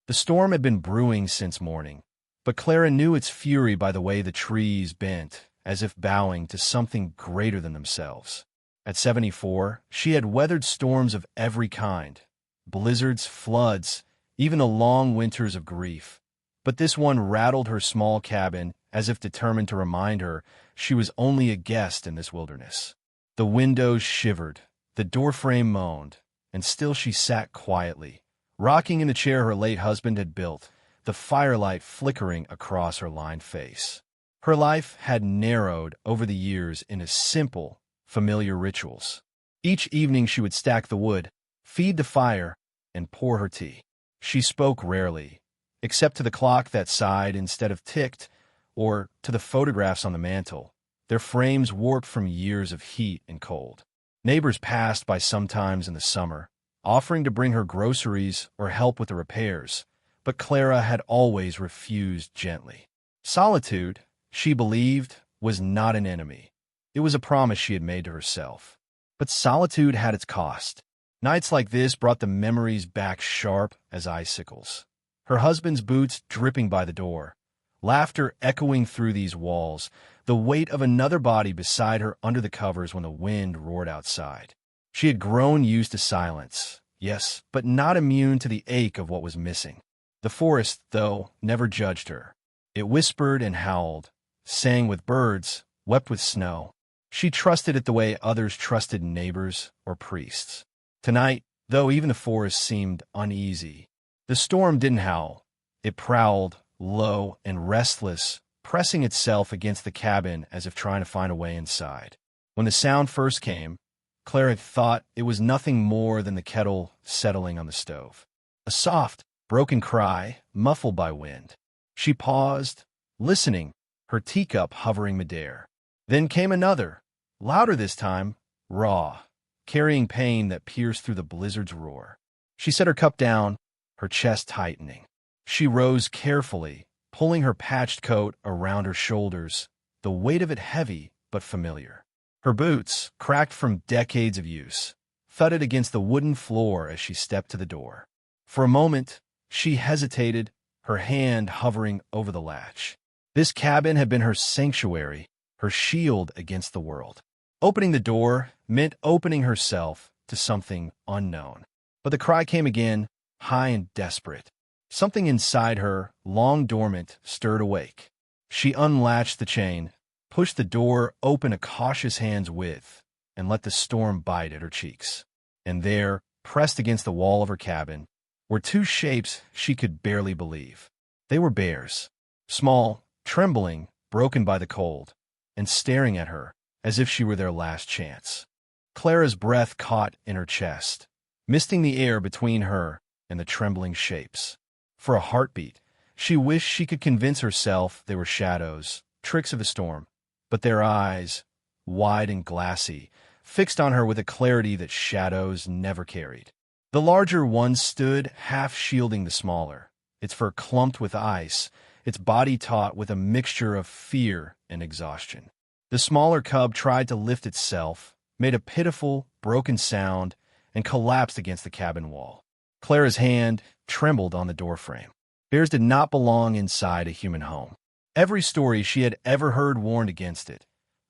The storm had been brewing since morning, but Clara knew its fury by the way the trees bent, as if bowing to something greater than themselves. At 74, she had weathered storms of every kind, blizzards, floods, even the long winters of grief. But this one rattled her small cabin as if determined to remind her she was only a guest in this wilderness. The windows shivered, the doorframe moaned, and still she sat quietly, rocking in the chair her late husband had built, the firelight flickering across her lined face. Her life had narrowed over the years into simple, familiar rituals. Each evening she would stack the wood, feed the fire, and pour her tea. She spoke rarely, except to the clock that sighed instead of ticked, or to the photographs on the mantel, their frames warped from years of heat and cold. Neighbors passed by sometimes in the summer, offering to bring her groceries or help with the repairs, but Clara had always refused gently. Solitude, she believed, was not an enemy. It was a promise she had made to herself. But solitude had its cost. Nights like this brought the memories back sharp as icicles. Her husband's boots dripping by the door, laughter echoing through these walls, the weight of another body beside her under the covers when the wind roared outside. She had grown used to silence, yes, but not immune to the ache of what was missing. The forest, though, never judged her. It whispered and howled, sang with birds, wept with snow. She trusted it the way others trusted neighbors or priests. Tonight, though even the forest seemed uneasy, the storm didn't howl. It prowled, low and restless, pressing itself against the cabin as if trying to find a way inside. When the sound first came, Clara thought it was nothing more than the kettle settling on the stove. A soft, broken cry, muffled by wind. She paused, listening, her teacup hovering midair. Then came another, louder this time, raw, carrying pain that pierced through the blizzard's roar. She set her cup down, her chest tightening. She rose carefully, pulling her patched coat around her shoulders, the weight of it heavy but familiar. Her boots, cracked from decades of use, thudded against the wooden floor as she stepped to the door. For a moment, she hesitated, her hand hovering over the latch. This cabin had been her sanctuary, her shield against the world. Opening the door meant opening herself to something unknown. But the cry came again, high and desperate. Something inside her, long dormant, stirred awake. She unlatched the chain, pushed the door open a cautious hand's width, and let the storm bite at her cheeks. And there, pressed against the wall of her cabin, were two shapes she could barely believe. They were bears, small, trembling, broken by the cold, and staring at her as if she were their last chance. Clara's breath caught in her chest, misting the air between her and the trembling shapes. For a heartbeat, she wished she could convince herself they were shadows, tricks of the storm, but their eyes, wide and glassy, fixed on her with a clarity that shadows never carried. The larger one stood, half shielding the smaller, its fur clumped with ice, its body taut with a mixture of fear and exhaustion. The smaller cub tried to lift itself, made a pitiful, broken sound, and collapsed against the cabin wall. Clara's hand trembled on the doorframe. Bears did not belong inside a human home. Every story she had ever heard warned against it.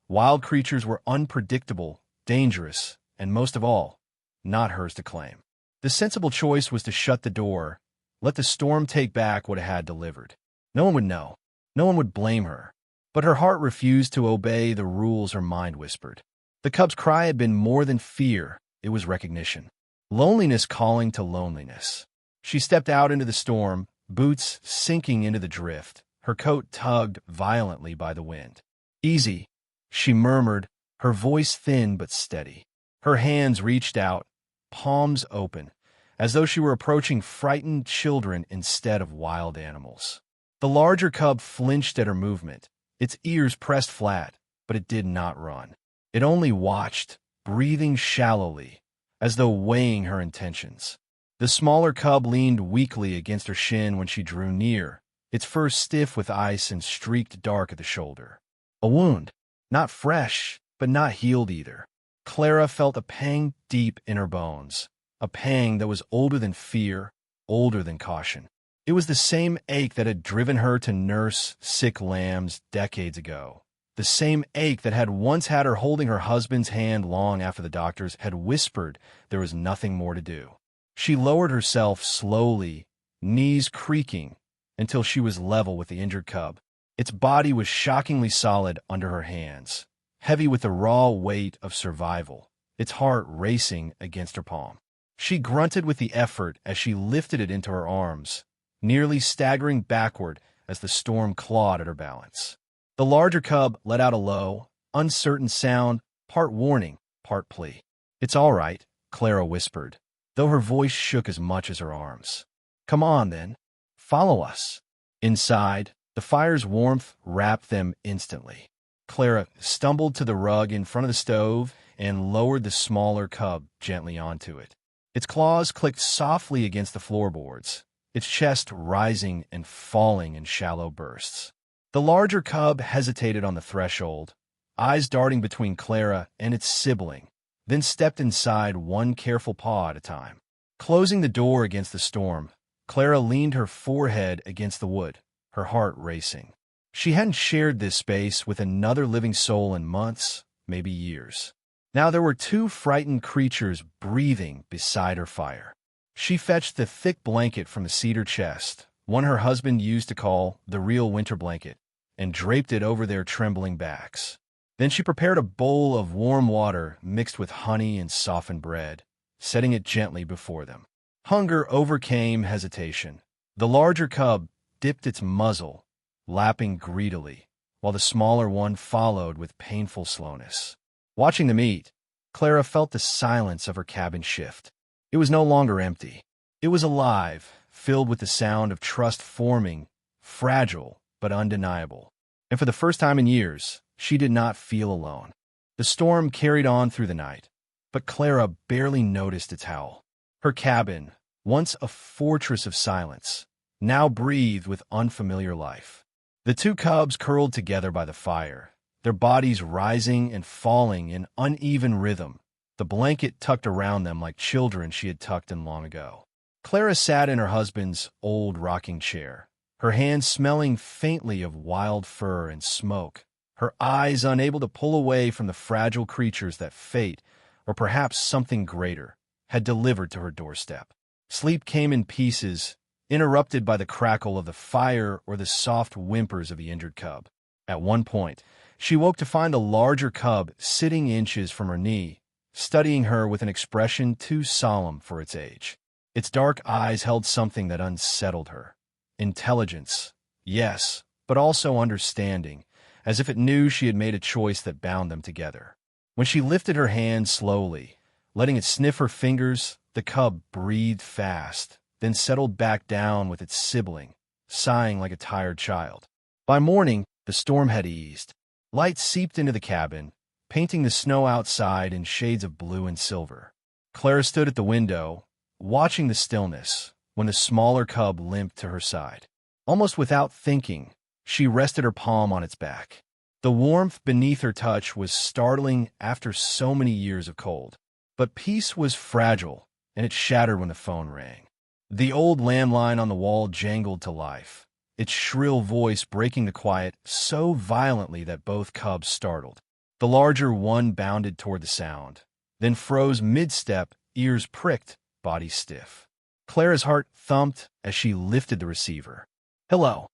Wild creatures were unpredictable, dangerous, and most of all, not hers to claim. The sensible choice was to shut the door, let the storm take back what it had delivered. No one would know. No one would blame her. But her heart refused to obey the rules her mind whispered. The cub's cry had been more than fear, it was recognition. Loneliness calling to loneliness. She stepped out into the storm, boots sinking into the drift, her coat tugged violently by the wind. "Easy," she murmured, her voice thin but steady. Her hands reached out, palms open, as though she were approaching frightened children instead of wild animals. The larger cub flinched at her movement, its ears pressed flat, but it did not run. It only watched, breathing shallowly, as though weighing her intentions. The smaller cub leaned weakly against her shin when she drew near, its fur stiff with ice and streaked dark at the shoulder. A wound, not fresh, but not healed either. Clara felt a pang deep in her bones, a pang that was older than fear, older than caution. It was the same ache that had driven her to nurse sick lambs decades ago. The same ache that had once had her holding her husband's hand long after the doctors had whispered there was nothing more to do. She lowered herself slowly, knees creaking, until she was level with the injured cub. Its body was shockingly solid under her hands, heavy with the raw weight of survival, its heart racing against her palm. She grunted with the effort as she lifted it into her arms, nearly staggering backward as the storm clawed at her balance. The larger cub let out a low, uncertain sound, part warning, part plea. "It's all right," Clara whispered, though her voice shook as much as her arms. "Come on, then. Follow us." Inside, the fire's warmth wrapped them instantly. Clara stumbled to the rug in front of the stove and lowered the smaller cub gently onto it. Its claws clicked softly against the floorboards, its chest rising and falling in shallow bursts. The larger cub hesitated on the threshold, eyes darting between Clara and its sibling, then stepped inside one careful paw at a time. Closing the door against the storm, Clara leaned her forehead against the wood, her heart racing. She hadn't shared this space with another living soul in months, maybe years. Now there were two frightened creatures breathing beside her fire. She fetched the thick blanket from the cedar chest, one her husband used to call the real winter blanket, and draped it over their trembling backs. Then she prepared a bowl of warm water mixed with honey and softened bread, setting it gently before them. Hunger overcame hesitation. The larger cub dipped its muzzle, lapping greedily, while the smaller one followed with painful slowness. Watching them eat, Clara felt the silence of her cabin shift. It was no longer empty. It was alive, filled with the sound of trust forming, fragile but undeniable. And for the first time in years, she did not feel alone. The storm carried on through the night, but Clara barely noticed its howl. Her cabin, once a fortress of silence, now breathed with unfamiliar life. The two cubs curled together by the fire, their bodies rising and falling in uneven rhythm, the blanket tucked around them like children she had tucked in long ago. Clara sat in her husband's old rocking chair, her hands smelling faintly of wild fur and smoke, her eyes unable to pull away from the fragile creatures that fate, or perhaps something greater, had delivered to her doorstep. Sleep came in pieces, interrupted by the crackle of the fire or the soft whimpers of the injured cub. At one point, she woke to find the larger cub sitting inches from her knee, studying her with an expression too solemn for its age. Its dark eyes held something that unsettled her. Intelligence, yes, but also understanding, as if it knew she had made a choice that bound them together. When she lifted her hand slowly, letting it sniff her fingers, the cub breathed fast, then settled back down with its sibling, sighing like a tired child. By morning, the storm had eased. Light seeped into the cabin, painting the snow outside in shades of blue and silver. Clara stood at the window, watching the stillness, when the smaller cub limped to her side. Almost without thinking, she rested her palm on its back. The warmth beneath her touch was startling after so many years of cold. But peace was fragile, and it shattered when the phone rang. The old landline on the wall jangled to life, its shrill voice breaking the quiet so violently that both cubs startled. The larger one bounded toward the sound, then froze mid-step, ears pricked, body stiff. Clara's heart thumped as she lifted the receiver. "Hello."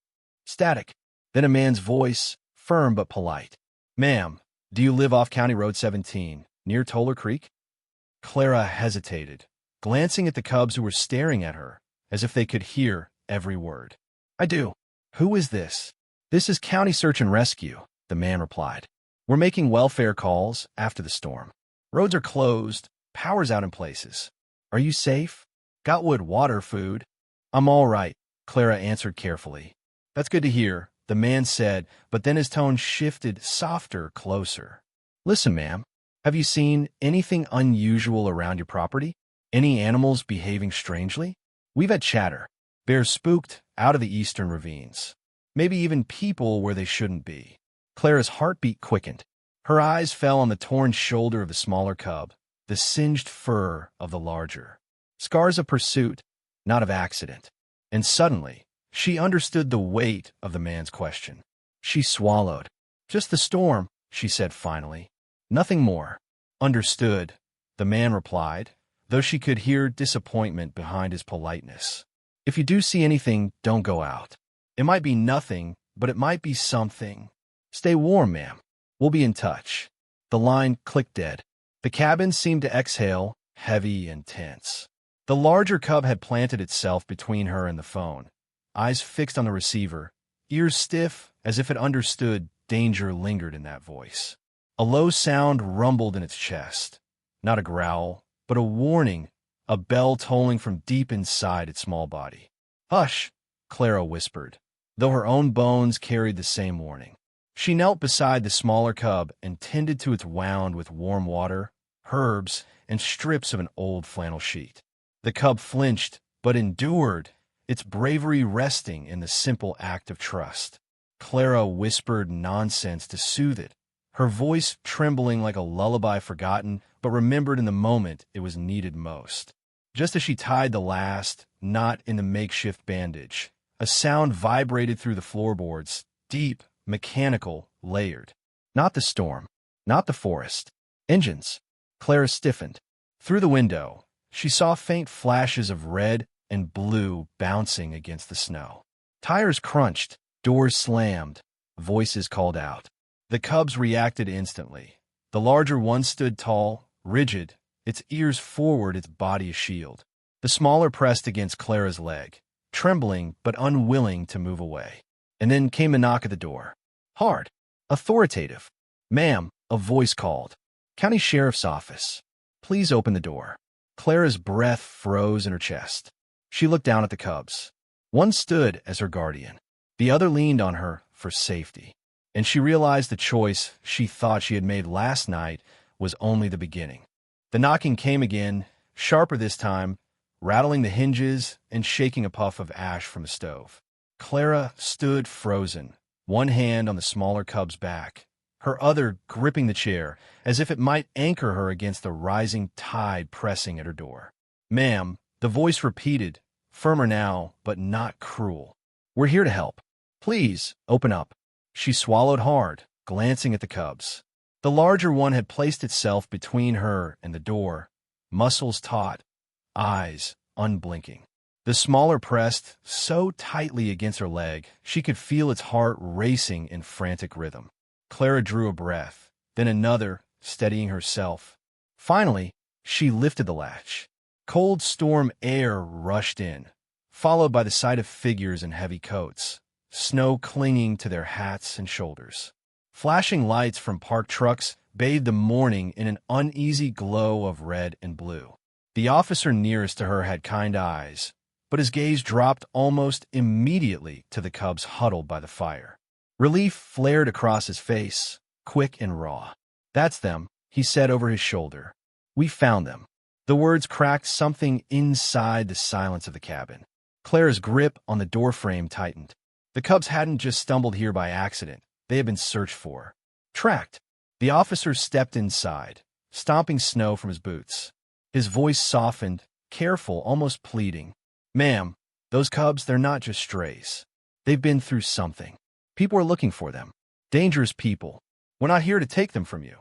Static. Then a man's voice, firm but polite. "Ma'am, do you live off County Road 17, near Toller Creek?" Clara hesitated, glancing at the cubs who were staring at her, as if they could hear every word. "I do." "Who is this?" "This is County Search and Rescue," the man replied. "We're making welfare calls after the storm. Roads are closed, power's out in places. Are you safe? Got wood, water, food?" "I'm all right," Clara answered carefully. "That's good to hear," the man said, but then his tone shifted softer, closer. "Listen, ma'am, have you seen anything unusual around your property? Any animals behaving strangely? We've had chatter. Bears spooked out of the eastern ravines. Maybe even people where they shouldn't be." Clara's heartbeat quickened. Her eyes fell on the torn shoulder of the smaller cub, the singed fur of the larger. Scars of pursuit, not of accident. And suddenly, she understood the weight of the man's question. She swallowed. "Just the storm," she said finally. "Nothing more." "Understood," the man replied, though she could hear disappointment behind his politeness. "If you do see anything, don't go out. It might be nothing, but it might be something. Stay warm, ma'am. We'll be in touch." The line clicked dead. The cabin seemed to exhale, heavy and tense. The larger cub had planted itself between her and the phone, eyes fixed on the receiver, ears stiff as if it understood danger lingered in that voice. A low sound rumbled in its chest, not a growl, but a warning, a bell tolling from deep inside its small body. "Hush," Clara whispered, though her own bones carried the same warning. She knelt beside the smaller cub and tended to its wound with warm water, herbs, and strips of an old flannel sheet. The cub flinched, but endured, its bravery resting in the simple act of trust. Clara whispered nonsense to soothe it, her voice trembling like a lullaby forgotten but remembered in the moment it was needed most. Just as she tied the last knot in the makeshift bandage, a sound vibrated through the floorboards, deep, mechanical, layered. Not the storm, not the forest. Engines. Clara stiffened. Through the window, she saw faint flashes of red and blue bouncing against the snow. Tires crunched, doors slammed, voices called out. The cubs reacted instantly. The larger one stood tall, rigid, its ears forward, its body a shield. The smaller pressed against Clara's leg, trembling but unwilling to move away. And then came a knock at the door. Hard, authoritative. "Ma'am," a voice called. "County Sheriff's Office. Please open the door." Clara's breath froze in her chest. She looked down at the cubs. One stood as her guardian. The other leaned on her for safety. And she realized the choice she thought she had made last night was only the beginning. The knocking came again, sharper this time, rattling the hinges and shaking a puff of ash from the stove. Clara stood frozen, one hand on the smaller cub's back, her other gripping the chair, as if it might anchor her against the rising tide pressing at her door. "Ma'am," the voice repeated, firmer now, but not cruel. "We're here to help. Please, open up." She swallowed hard, glancing at the cubs. The larger one had placed itself between her and the door, muscles taut, eyes unblinking. The smaller pressed so tightly against her leg she could feel its heart racing in frantic rhythm. Clara drew a breath, then another, steadying herself. Finally, she lifted the latch. Cold storm air rushed in, followed by the sight of figures in heavy coats, snow clinging to their hats and shoulders. Flashing lights from parked trucks bathed the morning in an uneasy glow of red and blue. The officer nearest to her had kind eyes, but his gaze dropped almost immediately to the cubs huddled by the fire. Relief flared across his face, quick and raw. "That's them," he said over his shoulder. "We found them." The words cracked something inside the silence of the cabin. Clara's grip on the doorframe tightened. The cubs hadn't just stumbled here by accident. They had been searched for. Tracked. The officer stepped inside, stomping snow from his boots. His voice softened, careful, almost pleading. "Ma'am, those cubs, they're not just strays. They've been through something. People are looking for them. Dangerous people. We're not here to take them from you.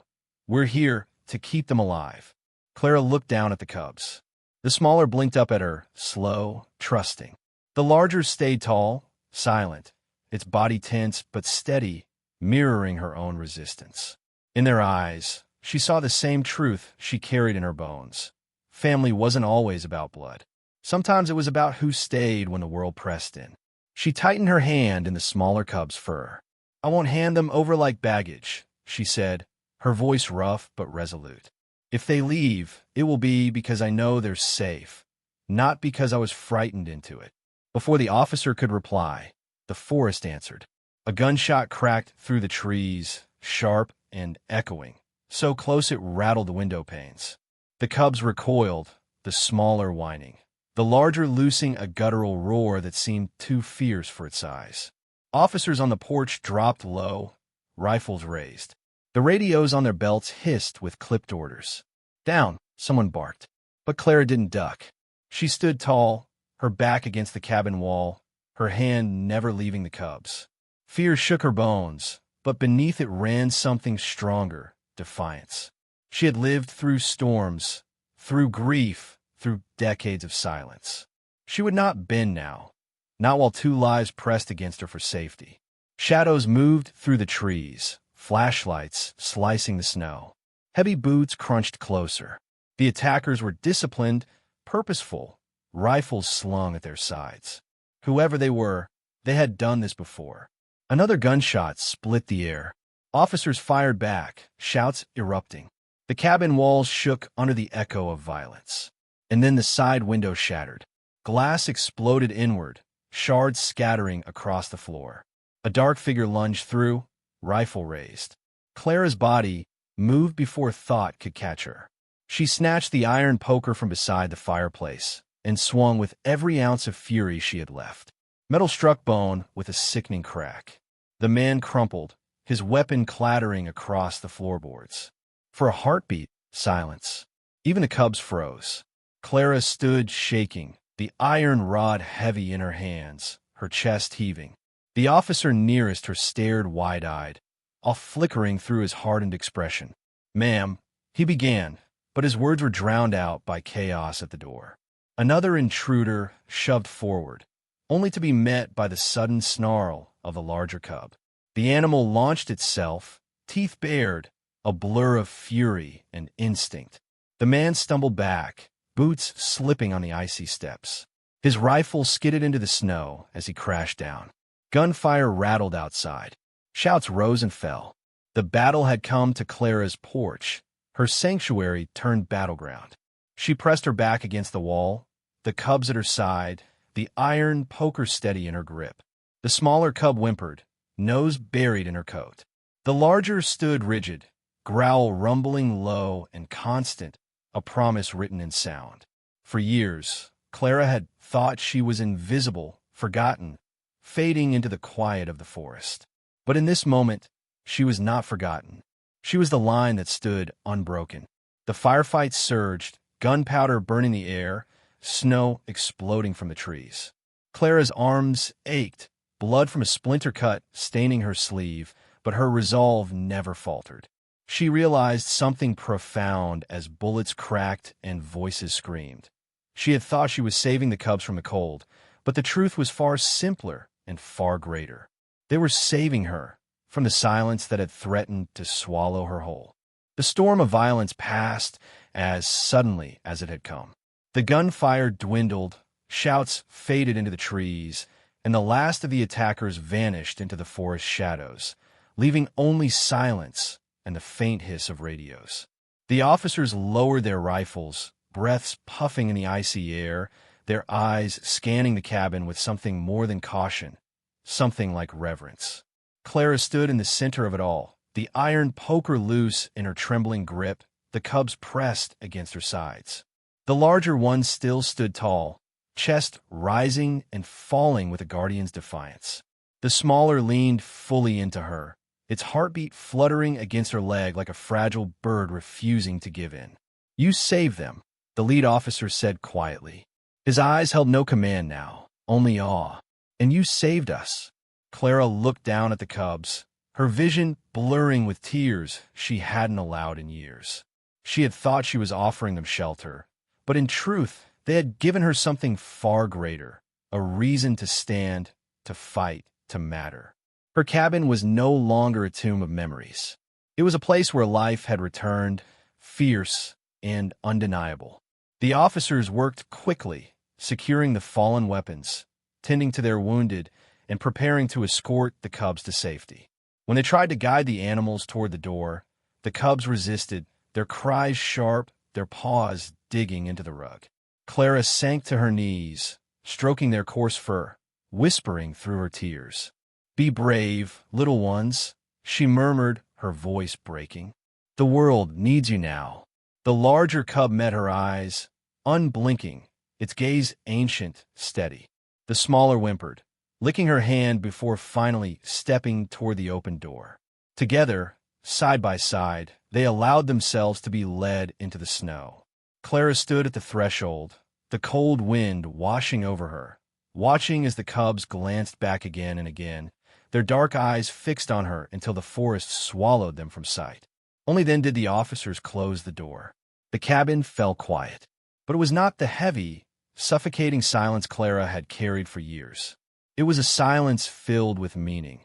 We're here to keep them alive." Clara looked down at the cubs. The smaller blinked up at her, slow, trusting. The larger stayed tall, silent, its body tense but steady, mirroring her own resistance. In their eyes, she saw the same truth she carried in her bones. Family wasn't always about blood. Sometimes it was about who stayed when the world pressed in. She tightened her hand in the smaller cub's fur. "I won't hand them over like baggage," she said, her voice rough but resolute. "If they leave, it will be because I know they're safe, not because I was frightened into it." Before the officer could reply, the forest answered. A gunshot cracked through the trees, sharp and echoing, so close it rattled the window panes. The cubs recoiled, the smaller whining, the larger loosing a guttural roar that seemed too fierce for its size. Officers on the porch dropped low, rifles raised. The radios on their belts hissed with clipped orders. "Down," someone barked. But Clara didn't duck. She stood tall, her back against the cabin wall, her hand never leaving the cubs. Fear shook her bones, but beneath it ran something stronger, defiance. She had lived through storms, through grief, through decades of silence. She would not bend now, not while two lives pressed against her for safety. Shadows moved through the trees, flashlights slicing the snow. Heavy boots crunched closer. The attackers were disciplined, purposeful, rifles slung at their sides. Whoever they were, they had done this before. Another gunshot split the air. Officers fired back, shouts erupting. The cabin walls shook under the echo of violence. And then the side window shattered. Glass exploded inward, shards scattering across the floor. A dark figure lunged through, rifle raised. Clara's body moved before thought could catch her. She snatched the iron poker from beside the fireplace and swung with every ounce of fury she had left. Metal struck bone with a sickening crack. The man crumpled, his weapon clattering across the floorboards. For a heartbeat, silence. Even the cubs froze. Clara stood shaking, the iron rod heavy in her hands, her chest heaving. The officer nearest her stared wide-eyed, all flickering through his hardened expression. "Ma'am," he began, but his words were drowned out by chaos at the door. Another intruder shoved forward, only to be met by the sudden snarl of the larger cub. The animal launched itself, teeth bared, a blur of fury and instinct. The man stumbled back, boots slipping on the icy steps. His rifle skidded into the snow as he crashed down. Gunfire rattled outside. Shouts rose and fell. The battle had come to Clara's porch, her sanctuary turned battleground. She pressed her back against the wall, the cubs at her side, the iron poker steady in her grip. The smaller cub whimpered, nose buried in her coat. The larger stood rigid, growl rumbling low and constant, a promise written in sound. For years, Clara had thought she was invisible, forgotten, fading into the quiet of the forest. But in this moment, she was not forgotten. She was the line that stood unbroken. The firefight surged, gunpowder burning the air, snow exploding from the trees. Clara's arms ached, blood from a splinter cut staining her sleeve, but her resolve never faltered. She realized something profound as bullets cracked and voices screamed. She had thought she was saving the cubs from the cold, but the truth was far simpler and far greater. They were saving her from the silence that had threatened to swallow her whole. The storm of violence passed as suddenly as it had come. The gunfire dwindled, shouts faded into the trees, and the last of the attackers vanished into the forest shadows, leaving only silence and the faint hiss of radios. The officers lowered their rifles, breaths puffing in the icy air, their eyes scanning the cabin with something more than caution, something like reverence. Clara stood in the center of it all, the iron poker loose in her trembling grip, the cubs pressed against her sides. The larger one still stood tall, chest rising and falling with a guardian's defiance. The smaller leaned fully into her, its heartbeat fluttering against her leg like a fragile bird refusing to give in. "You saved them," the lead officer said quietly. His eyes held no command now, only awe. "And you saved us." Clara looked down at the cubs, her vision blurring with tears she hadn't allowed in years. She had thought she was offering them shelter, but in truth, they had given her something far greater, a reason to stand, to fight, to matter. Her cabin was no longer a tomb of memories. It was a place where life had returned, fierce and undeniable. The officers worked quickly, securing the fallen weapons, tending to their wounded, and preparing to escort the cubs to safety. When they tried to guide the animals toward the door, the cubs resisted, their cries sharp, their paws digging into the rug. Clara sank to her knees, stroking their coarse fur, whispering through her tears. "Be brave, little ones," she murmured, her voice breaking. "The world needs you now." The larger cub met her eyes, unblinking, its gaze ancient, steady. The smaller whimpered, licking her hand before finally stepping toward the open door. Together, side by side, they allowed themselves to be led into the snow. Clara stood at the threshold, the cold wind washing over her, watching as the cubs glanced back again and again, their dark eyes fixed on her until the forest swallowed them from sight. Only then did the officers close the door. The cabin fell quiet, but it was not the heavy, suffocating silence Clara had carried for years. It was a silence filled with meaning,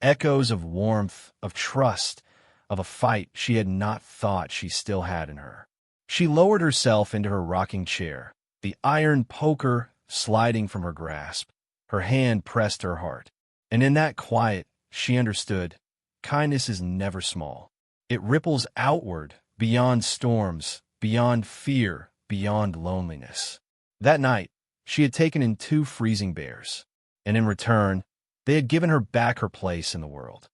echoes of warmth, of trust, of a fight she had not thought she still had in her. She lowered herself into her rocking chair, the iron poker sliding from her grasp, her hand pressed to her heart. And in that quiet, she understood, kindness is never small. It ripples outward, beyond storms, beyond fear, beyond loneliness. That night, she had taken in 2 freezing bears, and in return, they had given her back her place in the world.